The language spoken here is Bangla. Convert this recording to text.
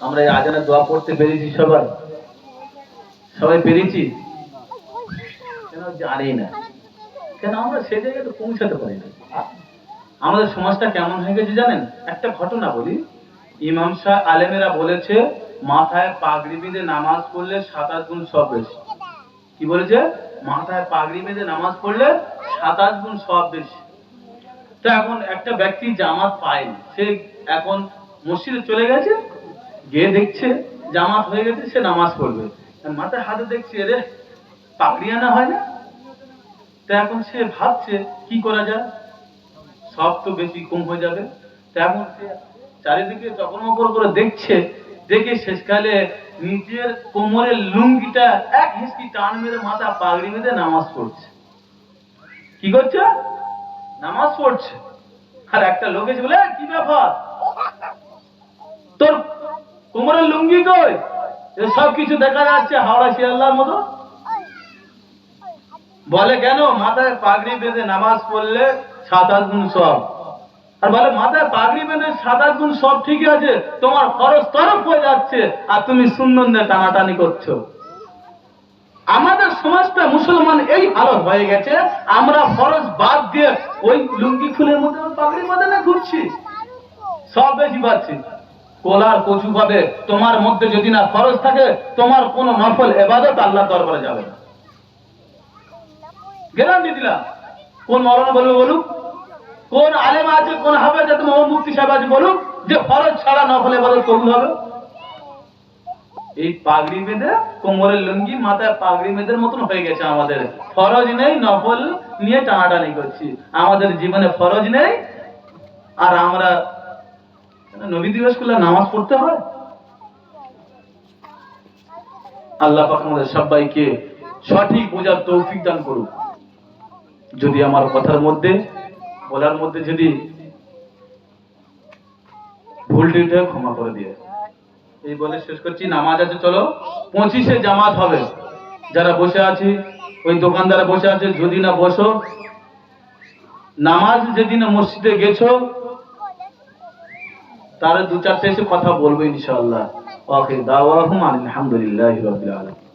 আমরা এই আজানের দোয়া পড়তে পেরেছি সবাই? সবাই পেরেছি? কেন জানি না, কেন আমরা সেই জায়গায় তো পৌঁছাতে পারি না। আমাদের সমাজটা কেমন হয়ে গেছে জানেন? একটা ঘটনা বলি। ইমাম সাহেব আলেমেরা বলেছে মাথায় পাগড়ি বেঁধে নামাজ পড়লে 7 গুণ সব বেশি। কি বলেছে? মাথায় পাগড়ি বেঁধে নামাজ পড়লে 7 গুণ সব বেশি। তো এখন একটা ব্যক্তি জামাত পায়নি, সে এখন মসজিদে চলে গেছে, গিয়ে দেখছে জামাত হয়ে গেছে, সে নামাজ পড়বে, মাথায় হাতে দেখছে রে পাগড়ি আনা হয় না। তো এখন সে ভাবছে কি করা যায়, সব তো বেশি কম হয়ে যাবে। তো এখন সে চারিদিকে চকমকর করে দেখছে, দেখে শেষকালে নিজের কোমরের লুঙ্গিটা এক হিসকি টান মেরে মাথা পাগড়ি বেঁধে নামাজ পড়ছে। কি করছে? নামাজ পড়ছে। আর একটা লোক এসে বলে কি ব্যাপার, তোর কোমরের লুঙ্গি কই? সব কিছু দেখা যাচ্ছে হাওড়া শিয়ালদার মতো। বলে কেন? মাথায় পাগড়ি বেঁধে নামাজ পড়লে 7 গুণ সব। আর বলে মাথায় পাগড়ি বেঁধে 7 গুণ সব ঠিক আছে, তোমার খরচ তরফ হয়ে যাচ্ছে আর তুমি সুন্নতে টানাটানি করছো। আমাদের সমাজটা মুসলমান এই হালত হয়ে গেছে, আমরা ফরজ বাদ দিয়ে ওই লুঙ্গি খুলের মধ্যে পাগড়ি বাঁধে না ঘুরছি, সব বেশি পাচ্ছি। কোলার কচু পাবে, তোমার মধ্যে যদি না ফরজ থাকে, তোমার কোন নফল ইবাদত আল্লাহ দরবারে যাবে না। গ্যারান্টি দিলাম। কোন মাওলানা বলবে বলুক, কোন আলেম আছে, কোন হাফেজ আছে, মোহাম্মদ মুফতি সাহেব আছে বলুক যে ফরজ ছাড়া নফল ইবাদত কবুল হবে? এই পাগড়ি বেঁধে কোমরের লুঙ্গি মাথায় পাগড়ি বেঁধের মতন হয়ে গেছে আমাদের। ফরজ নেই, নফল নিয়ে টানাটানি করছি। আমাদের জীবনে ফরজ নেই, আর আমরা নবী দিবস গুলো নামাজ পড়তে হয়। আল্লাহ পাক আমাদের সবাইকে সঠিক বোঝার তৌফিক দান করুক। যদি আমার কথার মধ্যে বলার মধ্যে যদি ভুল টুটি হয় ক্ষমা করে দিয়ে এই বলে শেষ করছি। নামাজ আছে, চলো 25-এ জামাত হবে। যারা বসে আছি, ওই দোকানদারা বসে আছে, যদি না বসো, নামাজ যেদিন মসজিদে গেছো তার 2-4টা এসে কথা বলবো ইনশাআল্লাহ। ওকে দাওয়াহুম আলহামদুলিল্লাহি রাব্বিল আলামিন।